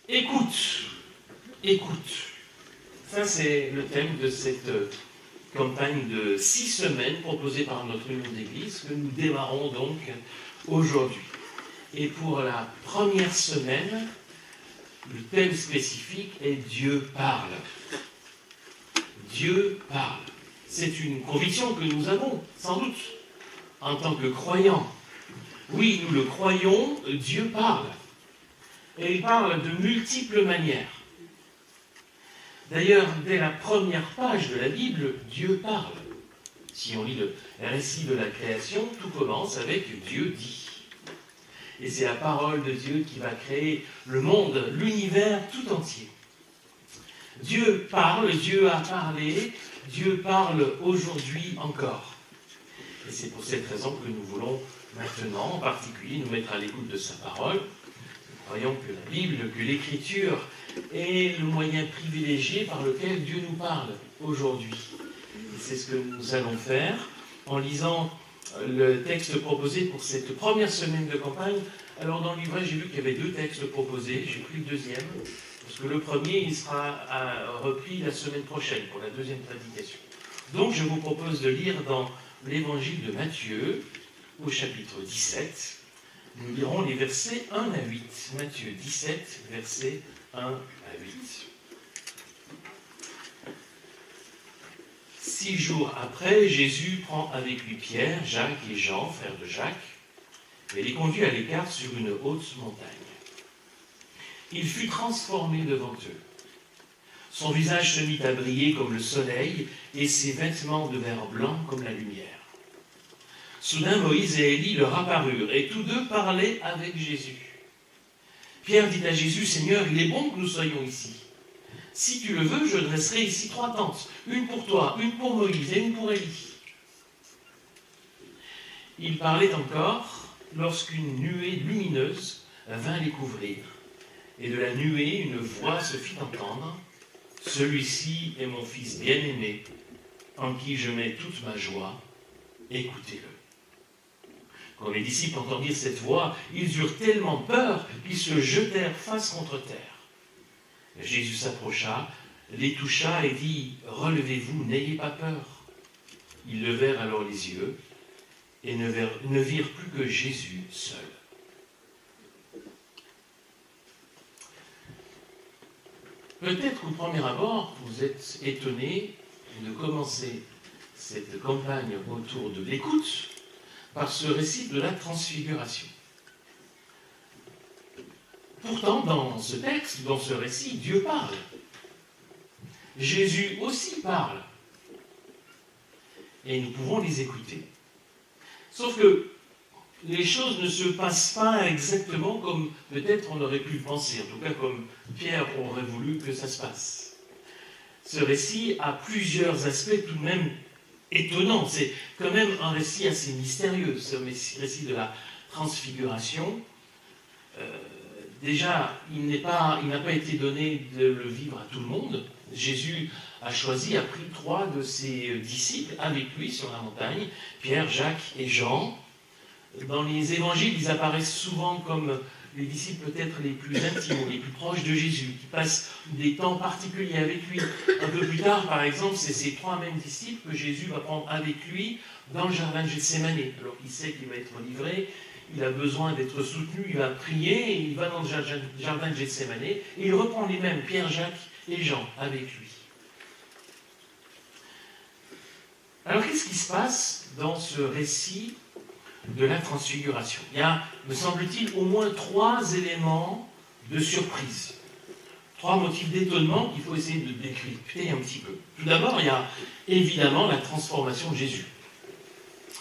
Écoute, écoute. Ça, c'est le thème de cette campagne de 6 semaines proposée par notre union d'église que nous démarrons donc aujourd'hui. Et pour la première semaine, le thème spécifique est Dieu parle. Dieu parle. C'est une conviction que nous avons, sans doute, en tant que croyants. Oui, nous le croyons, Dieu parle. Et il parle de multiples manières. D'ailleurs, dès la première page de la Bible, Dieu parle. Si on lit le récit de la création, tout commence avec Dieu dit. Et c'est la parole de Dieu qui va créer le monde, l'univers tout entier. Dieu parle, Dieu a parlé, Dieu parle aujourd'hui encore. Et c'est pour cette raison que nous voulons maintenant, en particulier, nous mettre à l'écoute de sa parole. Nous croyons que la Bible, que l'Écriture est le moyen privilégié par lequel Dieu nous parle aujourd'hui. Et c'est ce que nous allons faire en lisant le texte proposé pour cette première semaine de campagne. Alors dans le livret, j'ai vu qu'il y avait 2 textes proposés, j'ai pris le deuxième, parce que le premier, il sera repris la semaine prochaine pour la deuxième prédication. Donc je vous propose de lire dans l'évangile de Matthieu, au chapitre 17. Nous lirons les versets 1 à 8. Matthieu 17, versets 1 à 8. 6 jours après, Jésus prend avec lui Pierre, Jacques et Jean, frères de Jacques, et les conduit à l'écart sur une haute montagne. Il fut transformé devant eux. Son visage se mit à briller comme le soleil, et ses vêtements devinrent blancs comme la lumière. Soudain, Moïse et Élie leur apparurent, et tous deux parlaient avec Jésus. Pierre dit à Jésus, « Seigneur, il est bon que nous soyons ici. Si tu le veux, je dresserai ici 3 tentes, une pour toi, une pour Moïse et une pour Élie. » Il parlait encore lorsqu'une nuée lumineuse vint les couvrir. Et de la nuée, une voix se fit entendre, « Celui-ci est mon fils bien-aimé, en qui je mets toute ma joie, écoutez-le. » Quand les disciples entendirent cette voix, ils eurent tellement peur qu'ils se jetèrent face contre terre. Jésus s'approcha, les toucha et dit, « Relevez-vous, n'ayez pas peur. » Ils levèrent alors les yeux et ne virent plus que Jésus seul. Peut-être qu'au premier abord, vous êtes étonnés de commencer cette campagne autour de l'écoute par ce récit de la transfiguration. Pourtant, dans ce texte, dans ce récit, Dieu parle. Jésus aussi parle. Et nous pouvons les écouter. Sauf que les choses ne se passent pas exactement comme peut-être on aurait pu le penser, en tout cas comme Pierre aurait voulu que ça se passe. Ce récit a plusieurs aspects tout de même étonnants. C'est quand même un récit assez mystérieux, ce récit de la transfiguration. Déjà, il n'a pas été donné de le vivre à tout le monde. Jésus a pris 3 de ses disciples avec lui sur la montagne, Pierre, Jacques et Jean. Dans les évangiles, ils apparaissent souvent comme les disciples peut-être les plus intimes, les plus proches de Jésus, qui passent des temps particuliers avec lui. Un peu plus tard, par exemple, c'est ces 3 mêmes disciples que Jésus va prendre avec lui dans le jardin de Gethsémane. Alors qu'il sait qu'il va être livré, il a besoin d'être soutenu, il va prier, et il va dans le jardin de Gethsémane, et il reprend les mêmes, Pierre, Jacques et Jean, avec lui. Alors qu'est-ce qui se passe dans ce récit de la transfiguration? Il y a, me semble-t-il, au moins 3 éléments de surprise. 3 motifs d'étonnement qu'il faut essayer de décrypter un petit peu. Tout d'abord, il y a évidemment la transformation de Jésus.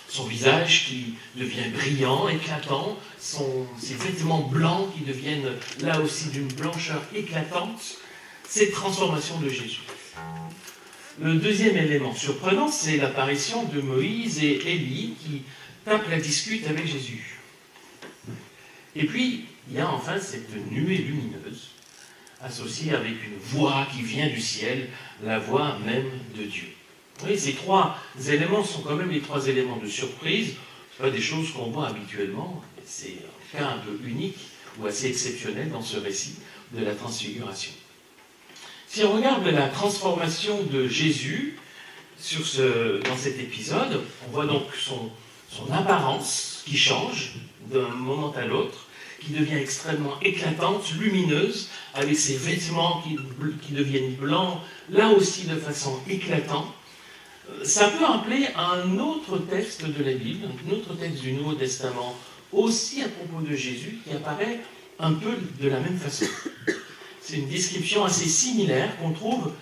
Son visage qui devient brillant, éclatant, ses vêtements blancs qui deviennent là aussi d'une blancheur éclatante, cette transformation de Jésus. Le deuxième élément surprenant, c'est l'apparition de Moïse et Élie qui tapent la discute avec Jésus. Et puis, il y a enfin cette nuée lumineuse, associée avec une voix qui vient du ciel, la voix même de Dieu. Oui, ces 3 éléments sont quand même les 3 éléments de surprise. Ce ne sont pas des choses qu'on voit habituellement. C'est un cas un peu unique ou assez exceptionnel dans ce récit. de la transfiguration. Si on regarde la transformation de Jésus dans cet épisode, on voit donc son apparence qui change d'un moment à l'autre, qui devient extrêmement éclatante, lumineuse, avec ses vêtements qui deviennent blancs, là aussi de façon éclatante. Ça peut rappeler un autre texte de la Bible, un autre texte du Nouveau Testament, aussi à propos de Jésus, qui apparaît un peu de la même façon. C'est une description assez similaire qu'on trouve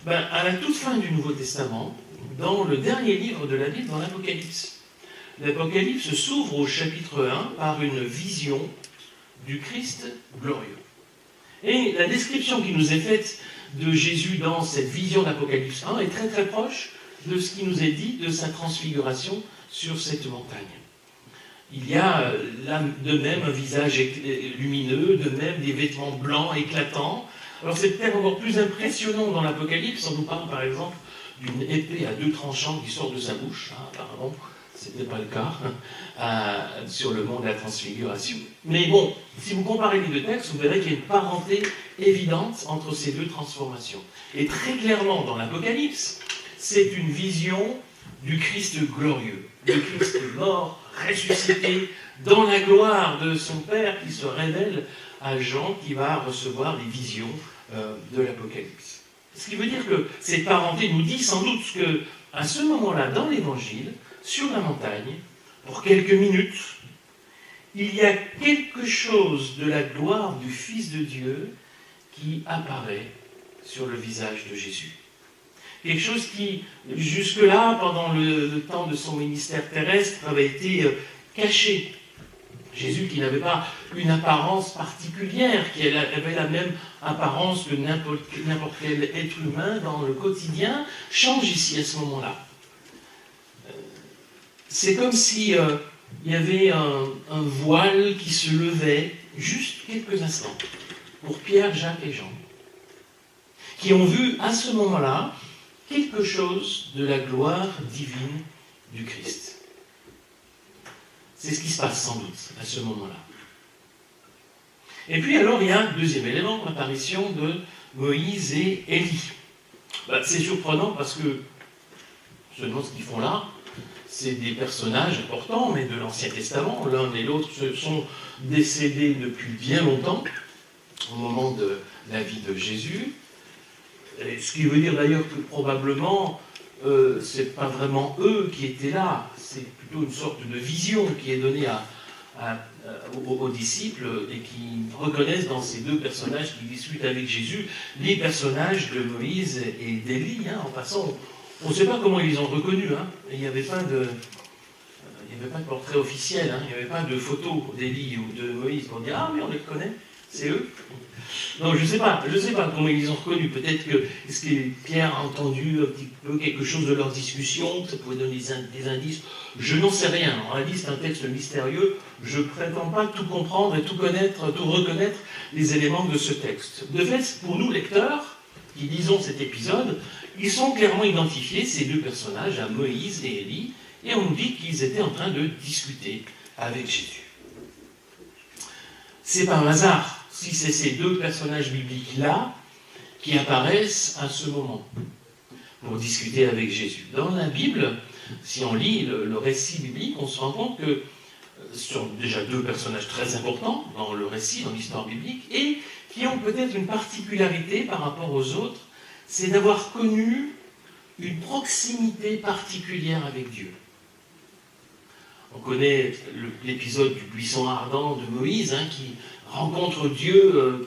à la toute fin du Nouveau Testament, dans le dernier livre de la Bible, dans l'Apocalypse. L'Apocalypse s'ouvre au chapitre 1 par une vision du Christ glorieux. Et la description qui nous est faite de Jésus dans cette vision d'Apocalypse 1 est très très proche de ce qui nous est dit de sa transfiguration sur cette montagne. Il y a là de même un visage lumineux, de même des vêtements blancs éclatants. Alors c'est peut-être encore plus impressionnant dans l'Apocalypse. On nous parle par exemple d'une épée à 2 tranchants qui sort de sa bouche. Apparemment, ce n'était pas le cas sur le mont de la transfiguration. Mais bon, si vous comparez les deux textes, vous verrez qu'il y a une parenté évidente entre ces deux transformations. Et très clairement, dans l'Apocalypse, c'est une vision du Christ glorieux, du Christ mort, ressuscité, dans la gloire de son Père qui se révèle à Jean qui va recevoir les visions de l'Apocalypse. Ce qui veut dire que cette parenté nous dit sans doute qu'à ce moment-là, dans l'Évangile, sur la montagne, pour quelques minutes, il y a quelque chose de la gloire du Fils de Dieu qui apparaît sur le visage de Jésus. Quelque chose qui, jusque-là, pendant le temps de son ministère terrestre, avait été caché. Jésus, qui n'avait pas une apparence particulière, qui avait la même apparence que n'importe quel être humain dans le quotidien, change ici à ce moment-là. C'est comme si il y avait un voile qui se levait juste quelques instants pour Pierre, Jacques et Jean, qui ont vu à ce moment-là quelque chose de la gloire divine du Christ. C'est ce qui se passe sans doute à ce moment-là. Et puis alors il y a un deuxième élément, l'apparition de Moïse et Élie. C'est surprenant parce que seulement ce qu'ils font là, c'est des personnages importants, mais de l'Ancien Testament. L'un et l'autre se sont décédés depuis bien longtemps, au moment de la vie de Jésus. Et ce qui veut dire d'ailleurs que probablement, c'est pas vraiment eux qui étaient là, c'est plutôt une sorte de vision qui est donnée aux disciples et qui reconnaissent dans ces deux personnages qui discutent avec Jésus les personnages de Moïse et d'Élie. En passant, on ne sait pas comment ils les ont reconnus. Il n'y avait pas de portrait officiel, il n'y avait pas de photo d'Élie ou de Moïse pour dire « Ah oui, on les reconnaît, c'est eux ». Non, je ne sais pas comment ils les ont reconnus. Peut-être est-ce que Pierre a entendu un petit peu quelque chose de leur discussion, ça pouvait donner des indices. Je n'en sais rien. On a dit c'est un texte mystérieux. Je ne prétends pas tout comprendre et tout connaître, tout reconnaître les éléments de ce texte. De fait, pour nous lecteurs qui lisons cet épisode, ils sont clairement identifiés, ces deux personnages, à Moïse et Élie, et on nous dit qu'ils étaient en train de discuter avec Jésus. C'est pas un hasard si c'est ces deux personnages bibliques-là qui apparaissent à ce moment pour discuter avec Jésus. Dans la Bible, si on lit le récit biblique, on se rend compte que ce sont déjà deux personnages très importants dans le récit, dans l'histoire biblique, et qui ont peut-être une particularité par rapport aux autres, c'est d'avoir connu une proximité particulière avec Dieu. On connaît l'épisode du buisson ardent de Moïse, qui rencontre Dieu,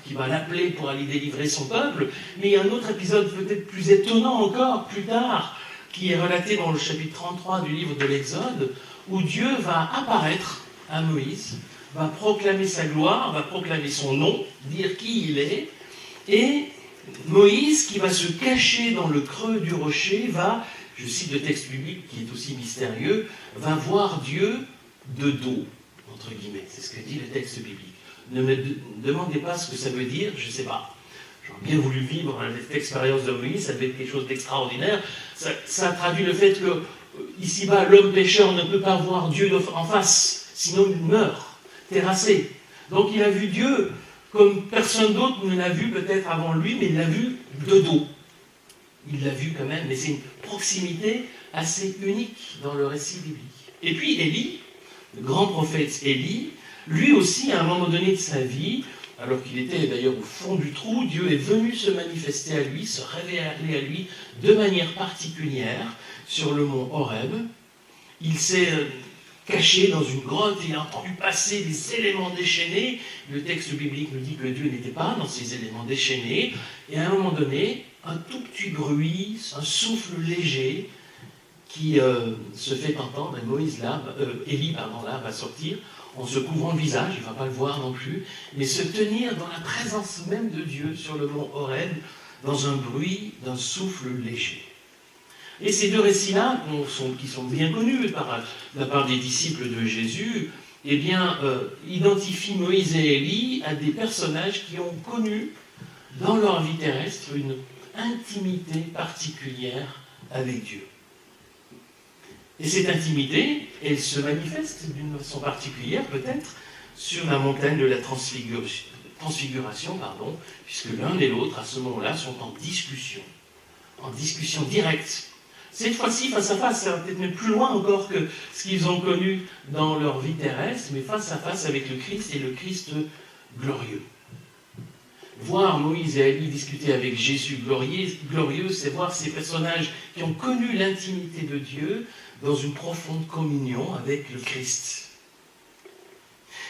qui va l'appeler pour aller délivrer son peuple. Mais il y a un autre épisode peut-être plus étonnant encore, plus tard, qui est relaté dans le chapitre 33 du livre de l'Exode, où Dieu va apparaître à Moïse, va proclamer sa gloire, va proclamer son nom, dire qui il est, et Moïse, qui va se cacher dans le creux du rocher, va, je cite le texte biblique qui est aussi mystérieux, va voir Dieu de dos, entre guillemets. C'est ce que dit le texte biblique. Ne me demandez pas ce que ça veut dire, je ne sais pas. J'aurais bien voulu vivre cette expérience de Moïse, ça devait être quelque chose d'extraordinaire. Ça traduit le fait que, ici-bas, l'homme pécheur ne peut pas voir Dieu en face, sinon il meurt, terrassé. Donc il a vu Dieu comme personne d'autre ne l'a vu peut-être avant lui, mais il l'a vu de dos. Il l'a vu quand même, mais c'est une proximité assez unique dans le récit biblique. Et puis Élie, le grand prophète Élie, lui aussi, à un moment donné de sa vie, alors qu'il était d'ailleurs au fond du trou, Dieu est venu se manifester à lui, se révéler à lui de manière particulière sur le mont Horeb. Il s'est caché dans une grotte et a entendu passer des éléments déchaînés. Le texte biblique nous dit que Dieu n'était pas dans ces éléments déchaînés. Et à un moment donné, un tout petit bruit, un souffle léger qui se fait entendre. Et Élie va sortir en se couvrant le visage, il ne va pas le voir non plus, mais se tenir dans la présence même de Dieu sur le mont Horeb, dans un bruit d'un souffle léger. Et ces deux récits-là, qui sont bien connus de la part des disciples de Jésus, eh bien, identifient Moïse et Élie à des personnages qui ont connu, dans leur vie terrestre, une intimité particulière avec Dieu. Et cette intimité, elle se manifeste d'une façon particulière, peut-être, sur la montagne de la transfiguration, puisque l'un et l'autre, à ce moment-là, sont en discussion directe. Cette fois-ci, face à face, ça va peut-être même plus loin encore que ce qu'ils ont connu dans leur vie terrestre, mais face à face avec le Christ et le Christ glorieux. Voir Moïse et Élie discuter avec Jésus glorieux, c'est voir ces personnages qui ont connu l'intimité de Dieu dans une profonde communion avec le Christ.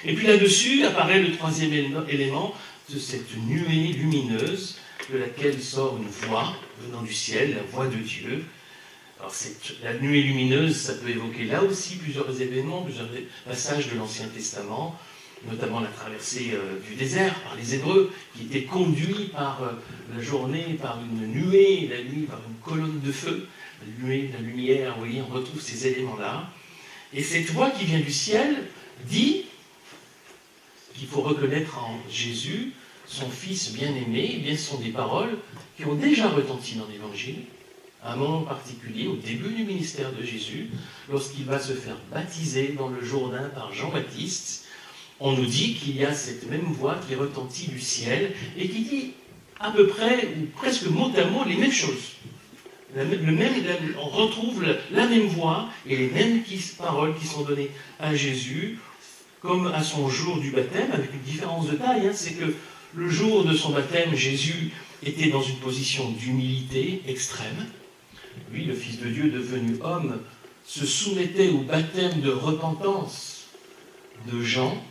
Et puis là-dessus apparaît le troisième élément de cette nuée lumineuse de laquelle sort une voix venant du ciel, la voix de Dieu. Alors la nuée lumineuse, ça peut évoquer là aussi plusieurs événements, plusieurs passages de l'Ancien Testament, notamment la traversée du désert par les Hébreux, qui étaient conduits par la journée par une nuée, la nuit par une colonne de feu, la nuée, la lumière, vous voyez, on retrouve ces éléments-là. Et cette voix qui vient du ciel dit qu'il faut reconnaître en Jésus son Fils bien-aimé. Eh bien, ce sont des paroles qui ont déjà retenti dans l'Évangile, à un moment particulier, au début du ministère de Jésus, lorsqu'il va se faire baptiser dans le Jourdain par Jean-Baptiste. On nous dit qu'il y a cette même voix qui retentit du ciel et qui dit à peu près, ou presque mot à mot, les mêmes choses. On retrouve la même voix et les mêmes paroles qui sont données à Jésus, comme à son jour du baptême, avec une différence de taille. C'est que le jour de son baptême, Jésus était dans une position d'humilité extrême. Lui, le Fils de Dieu devenu homme, se soumettait au baptême de repentance de Jean,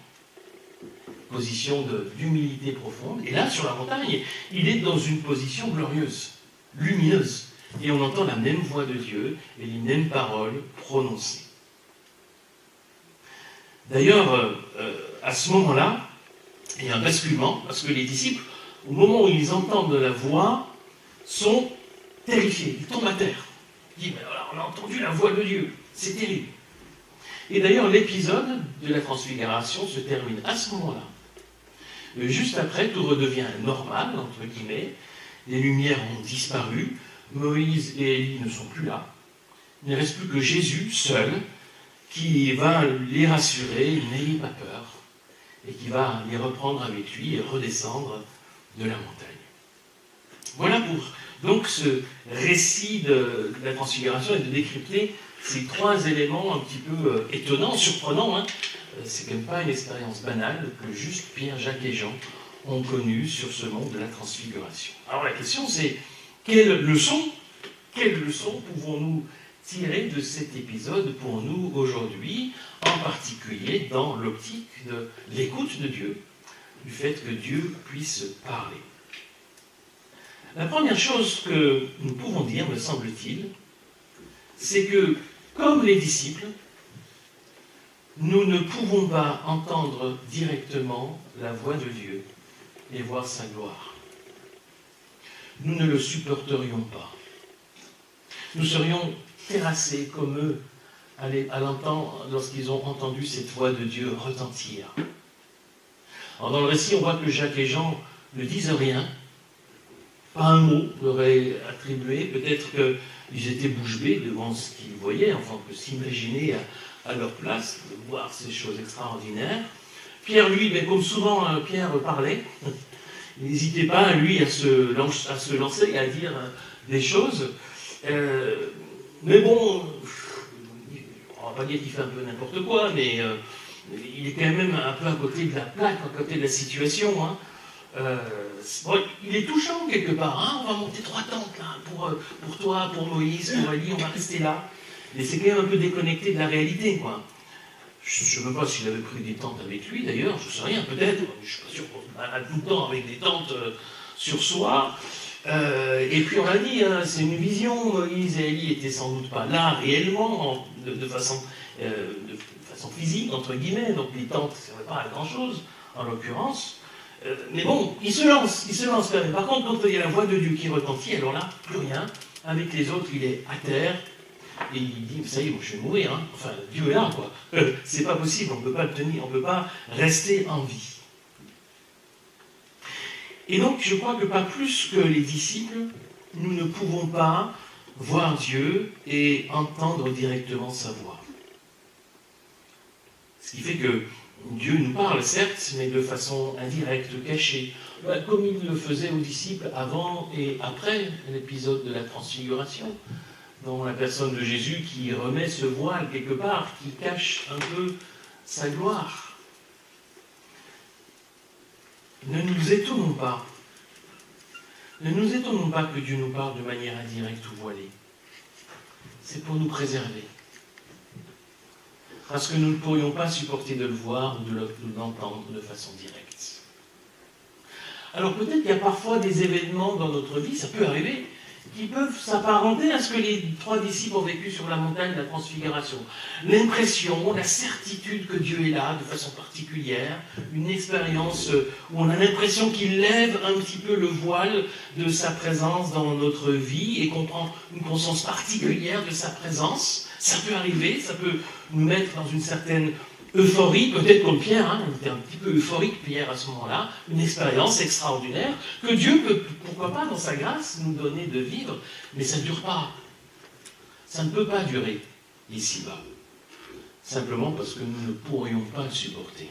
position d'humilité profonde. Et là, sur la montagne, il est dans une position glorieuse, lumineuse. Et on entend la même voix de Dieu et les mêmes paroles prononcées. D'ailleurs, à ce moment-là, il y a un basculement, parce que les disciples, au moment où ils entendent la voix, sont terrifiés, ils tombent à terre. Ils disent, mais alors, on a entendu la voix de Dieu, c'est terrible. Et d'ailleurs, l'épisode de la transfiguration se termine à ce moment-là. Juste après, tout redevient normal, entre guillemets, les lumières ont disparu, Moïse et Élie ne sont plus là, il ne reste plus que Jésus seul, qui va les rassurer, n'ayez pas peur, et qui va les reprendre avec lui et redescendre de la montagne. Voilà pour donc ce récit de la transfiguration et de décrypter ces trois éléments un petit peu étonnants, surprenants. C'est quand même pas une expérience banale que juste Pierre, Jacques et Jean ont connue sur ce monde de la transfiguration. Alors la question c'est, quelle leçon pouvons-nous tirer de cet épisode pour nous aujourd'hui, en particulier dans l'optique de l'écoute de Dieu, du fait que Dieu puisse parler. La première chose que nous pouvons dire, me semble-t-il, c'est que, comme les disciples, nous ne pouvons pas entendre directement la voix de Dieu et voir sa gloire. Nous ne le supporterions pas. Nous serions terrassés comme eux à l'entendre lorsqu'ils ont entendu cette voix de Dieu retentir. Alors dans le récit, on voit que Jacques et Jean ne disent rien, pas un mot leur est attribué, peut-être qu'ils étaient bouche bée devant ce qu'ils voyaient, enfin on peut s'imaginer à leur place de voir ces choses extraordinaires. Pierre, lui, comme souvent Pierre parlait, il n'hésitait pas, lui, à se lancer et à dire des choses. Mais bon, on va pas dire qu'il fait un peu n'importe quoi, mais il est quand même un peu à côté de la plaque, à côté de la situation. Hein. Bon, il est touchant quelque part. Hein. On va monter 3 tentes là, pour toi, pour Moïse, pour Ali, on va rester là. Mais c'est quand même un peu déconnecté de la réalité, quoi. Je ne sais même pas s'il avait pris des tentes avec lui, d'ailleurs, je ne sais rien, peut-être. Je ne suis pas sûr qu'on a tout le temps avec des tentes sur soi. Et puis on a dit, hein, c'est une vision, Moïse et Élie n'étaient sans doute pas là réellement, de façon physique, entre guillemets, donc les tentes ne servaient pas à grand-chose, en l'occurrence. Mais bon, il se lance quand même. Par contre, quand il y a la voix de Dieu qui retentit, alors là, plus rien. Avec les autres, il est à terre, et il dit, ça y est, moi je vais mourir, hein. Enfin, Dieu est là, quoi. C'est pas possible, on ne peut pas le tenir, on ne peut pas rester en vie. Et donc, je crois que pas plus que les disciples, nous ne pouvons pas voir Dieu et entendre directement sa voix. Ce qui fait que Dieu nous parle, certes, mais de façon indirecte, cachée, comme il le faisait aux disciples avant et après l'épisode de la transfiguration, dans la personne de Jésus qui remet ce voile quelque part, qui cache un peu sa gloire. Ne nous étonnons pas. Ne nous étonnons pas que Dieu nous parle de manière indirecte ou voilée. C'est pour nous préserver. Parce que nous ne pourrions pas supporter de le voir ou de l'entendre de façon directe. Alors peut-être qu'il y a parfois des événements dans notre vie, ça peut arriver, qui peuvent s'apparenter à ce que les 3 disciples ont vécu sur la montagne de la transfiguration. L'impression, la certitude que Dieu est là de façon particulière, une expérience où on a l'impression qu'il lève un petit peu le voile de sa présence dans notre vie et qu'on prend une conscience particulière de sa présence. Ça peut arriver, ça peut nous mettre dans une certaine euphorie, peut-être comme Pierre, hein, il était un petit peu euphorique Pierre à ce moment-là, une expérience extraordinaire que Dieu peut, pourquoi pas, dans sa grâce, nous donner de vivre, mais ça ne dure pas. Ça ne peut pas durer ici-bas. Simplement parce que nous ne pourrions pas le supporter.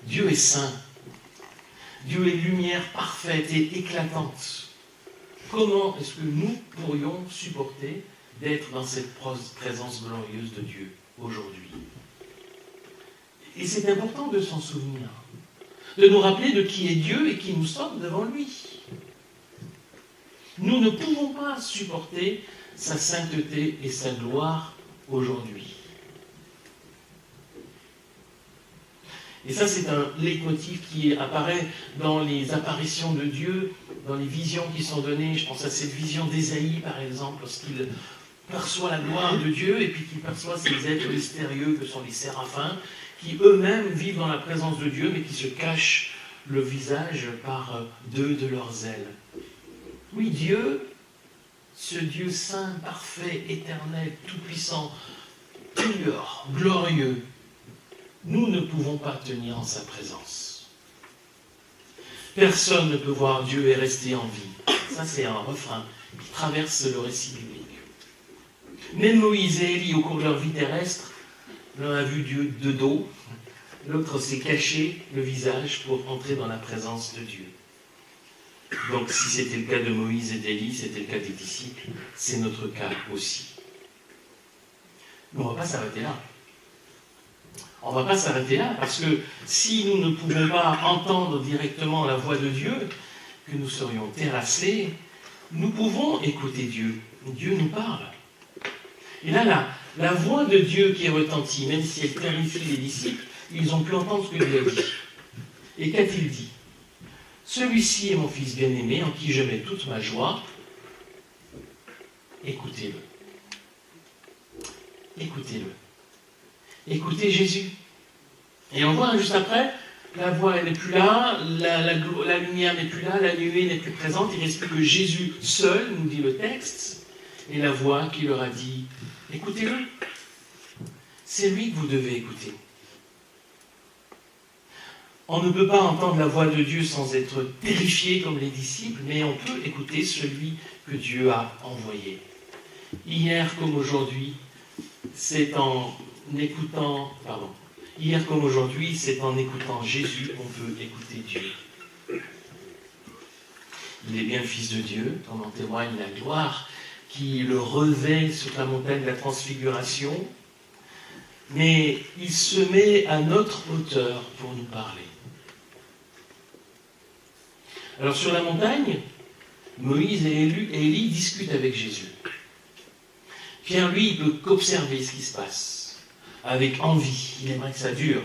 Dieu est saint. Dieu est lumière parfaite et éclatante. Comment est-ce que nous pourrions supporter d'être dans cette présence glorieuse de Dieu aujourd'hui? Et c'est important de s'en souvenir, de nous rappeler de qui est Dieu et qui nous sommes devant lui. Nous ne pouvons pas supporter sa sainteté et sa gloire aujourd'hui. Et ça, c'est un leitmotiv qui apparaît dans les apparitions de Dieu, dans les visions qui sont données. Je pense à cette vision d'Ésaïe, par exemple, lorsqu'il perçoit la gloire de Dieu et puis qu'il perçoit ces êtres mystérieux que sont les séraphins, qui eux-mêmes vivent dans la présence de Dieu, mais qui se cachent le visage par 2 de leurs ailes. Oui, Dieu, ce Dieu saint, parfait, éternel, tout-puissant, pur, glorieux, nous ne pouvons pas tenir en sa présence. Personne ne peut voir Dieu et rester en vie. Ça, c'est un refrain qui traverse le récit biblique. Même Moïse et Élie, au cours de leur vie terrestre, l'un a vu Dieu de dos, l'autre s'est caché le visage pour entrer dans la présence de Dieu. Donc si c'était le cas de Moïse et d'Élie, c'était le cas des disciples, c'est notre cas aussi. Mais on ne va pas s'arrêter là. On ne va pas s'arrêter là, parce que si nous ne pouvons pas entendre directement la voix de Dieu, que nous serions terrassés, nous pouvons écouter Dieu. Dieu nous parle. Et là, la voix de Dieu qui est retentie, même si elle terrifie les disciples, ils ont pu entendre ce que Dieu a dit. Et qu'a-t-il dit? Celui-ci est mon fils bien-aimé, en qui je mets toute ma joie. Écoutez-le. Écoutez-le. Écoutez Jésus. Et on voit juste après, la voix elle n'est plus là, la lumière n'est plus là, la nuée n'est plus présente, il ne reste plus que Jésus seul, nous dit le texte, et la voix qui leur a dit, écoutez-le. C'est lui que vous devez écouter. On ne peut pas entendre la voix de Dieu sans être terrifié comme les disciples, mais on peut écouter celui que Dieu a envoyé. Hier comme aujourd'hui, c'est en écoutant, Hier comme aujourd'hui, c'est en écoutant Jésus qu'on peut écouter Dieu. Il est bien le Fils de Dieu, comme en témoigne la gloire qui le revêt sur la montagne de la transfiguration, mais il se met à notre hauteur pour nous parler. Alors sur la montagne, Moïse et Élie discutent avec Jésus. Pierre, lui, il peut qu'observer ce qui se passe, avec envie. Il aimerait que ça dure,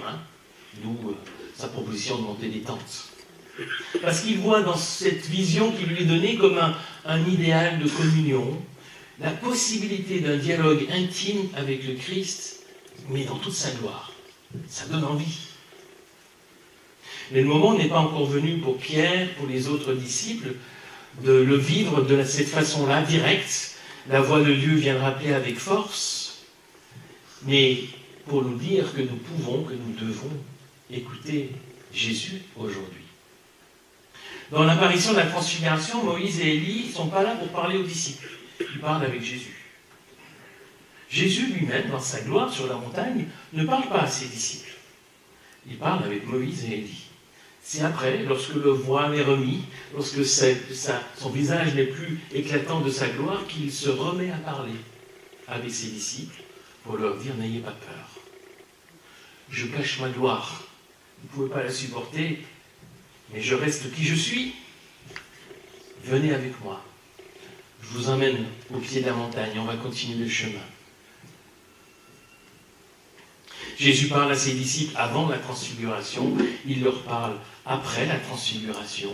d'où sa proposition de monter des tentes. Parce qu'il voit dans cette vision qui lui est donnée comme un idéal de communion, la possibilité d'un dialogue intime avec le Christ, mais dans toute sa gloire. Ça donne envie. Mais le moment n'est pas encore venu pour Pierre, pour les autres disciples, de le vivre de cette façon-là, directe. La voix de Dieu vient le rappeler avec force, mais pour nous dire que nous pouvons, que nous devons écouter Jésus aujourd'hui. Dans l'apparition de la transfiguration, Moïse et Élie ne sont pas là pour parler aux disciples. Ils parlent avec Jésus. Jésus lui-même, dans sa gloire sur la montagne, ne parle pas à ses disciples. Il parle avec Moïse et Élie. C'est après, lorsque le voile est remis, lorsque son visage n'est plus éclatant de sa gloire, qu'il se remet à parler avec ses disciples pour leur dire « N'ayez pas peur. Je cache ma gloire. Vous ne pouvez pas la supporter, mais je reste qui je suis. Venez avec moi. Je vous emmène au pied de la montagne. On va continuer le chemin. » Jésus parle à ses disciples avant la transfiguration, il leur parle après la transfiguration,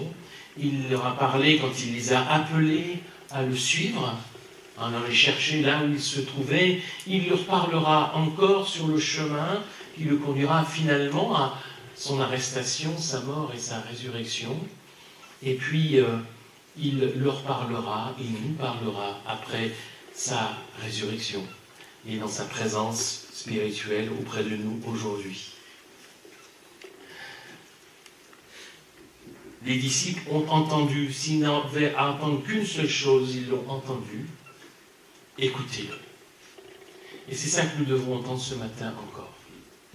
il leur a parlé quand il les a appelés à le suivre, en allant les chercher là où ils se trouvaient, il leur parlera encore sur le chemin qui le conduira finalement à son arrestation, sa mort et sa résurrection, et puis il leur parlera, il nous parlera après sa résurrection et dans sa présence spirituelle auprès de nous aujourd'hui. Les disciples ont entendu, s'ils n'avaient à entendre qu'une seule chose, ils l'ont entendu, écoutez-le. Et c'est ça que nous devons entendre ce matin encore.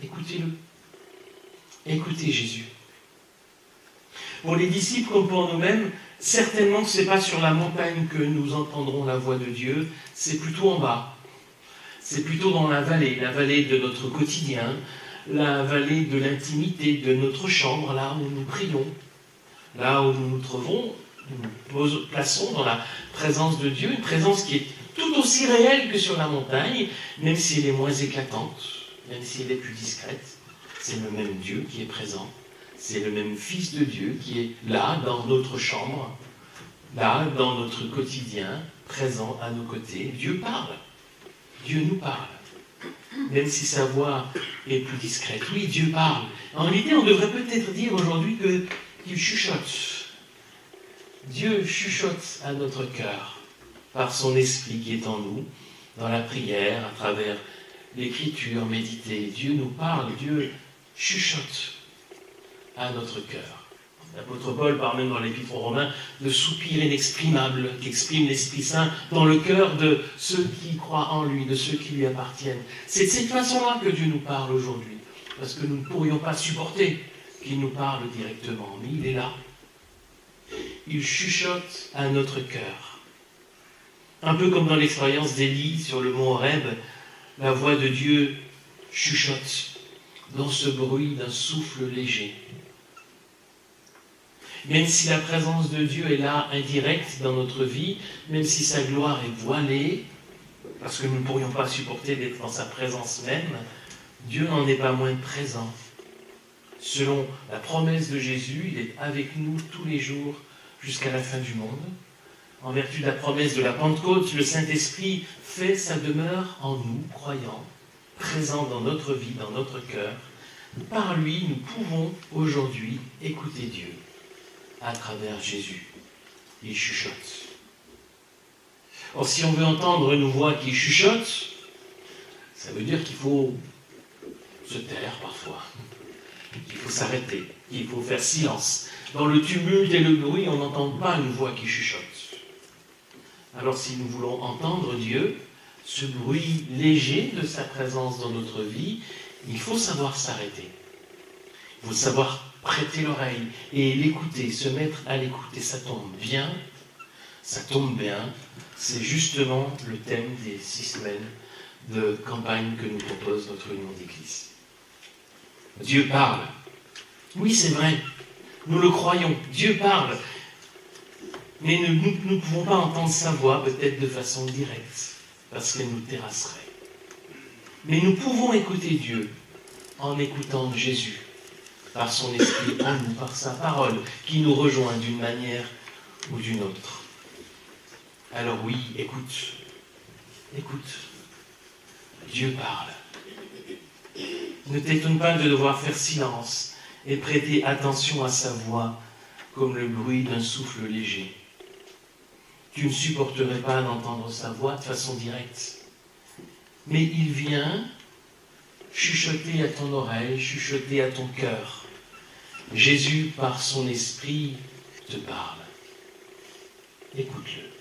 Écoutez-le. Écoutez Jésus. Pour les disciples comme pour nous-mêmes, certainement que ce n'est pas sur la montagne que nous entendrons la voix de Dieu, c'est plutôt en bas. C'est plutôt dans la vallée de notre quotidien, la vallée de l'intimité de notre chambre, là où nous prions, là où nous nous trouvons, nous nous plaçons dans la présence de Dieu, une présence qui est tout aussi réelle que sur la montagne, même si elle est moins éclatante, même si elle est plus discrète. C'est le même Dieu qui est présent, c'est le même Fils de Dieu qui est là, dans notre chambre, là, dans notre quotidien, présent à nos côtés. Dieu parle. Dieu nous parle, même si sa voix est plus discrète. Oui, Dieu parle. En réalité, on devrait peut-être dire aujourd'hui qu'il chuchote. Dieu chuchote à notre cœur par son esprit qui est en nous, dans la prière, à travers l'écriture méditée. Dieu nous parle, Dieu chuchote à notre cœur. L'apôtre Paul parle même dans l'Épître aux Romains de soupir inexprimable qu'exprime l'Esprit Saint dans le cœur de ceux qui croient en lui, de ceux qui lui appartiennent. C'est de cette façon-là que Dieu nous parle aujourd'hui, parce que nous ne pourrions pas supporter qu'il nous parle directement, mais il est là. Il chuchote à notre cœur. Un peu comme dans l'expérience d'Élie sur le mont Horeb, la voix de Dieu chuchote dans ce bruit d'un souffle léger. Même si la présence de Dieu est là, indirecte dans notre vie, même si sa gloire est voilée, parce que nous ne pourrions pas supporter d'être dans sa présence même, Dieu n'en est pas moins présent. Selon la promesse de Jésus, il est avec nous tous les jours jusqu'à la fin du monde. En vertu de la promesse de la Pentecôte, le Saint-Esprit fait sa demeure en nous, croyants, présent dans notre vie, dans notre cœur. Par lui, nous pouvons aujourd'hui écouter Dieu. À travers Jésus. Il chuchote. Or, si on veut entendre une voix qui chuchote, ça veut dire qu'il faut se taire parfois. Il faut s'arrêter. Il faut faire silence. Dans le tumulte et le bruit, on n'entend pas une voix qui chuchote. Alors, si nous voulons entendre Dieu, ce bruit léger de sa présence dans notre vie, Il faut savoir s'arrêter. Il faut savoir prêter l'oreille et l'écouter, se mettre à l'écoute. Et ça tombe bien. C'est justement le thème des 6 semaines de campagne que nous propose notre union d'église. Dieu parle. Oui, c'est vrai. Nous le croyons. Dieu parle. Mais nous ne pouvons pas entendre sa voix, peut-être de façon directe, parce qu'elle nous terrasserait. Mais nous pouvons écouter Dieu en écoutant Jésus, par son esprit en nous, par sa parole, qui nous rejoint d'une manière ou d'une autre. Alors oui, écoute. Dieu parle. Ne t'étonne pas de devoir faire silence et prêter attention à sa voix comme le bruit d'un souffle léger. Tu ne supporterais pas d'entendre sa voix de façon directe. Mais il vient chuchoter à ton oreille, chuchoter à ton cœur. Jésus, par son esprit, te parle. Écoute-le.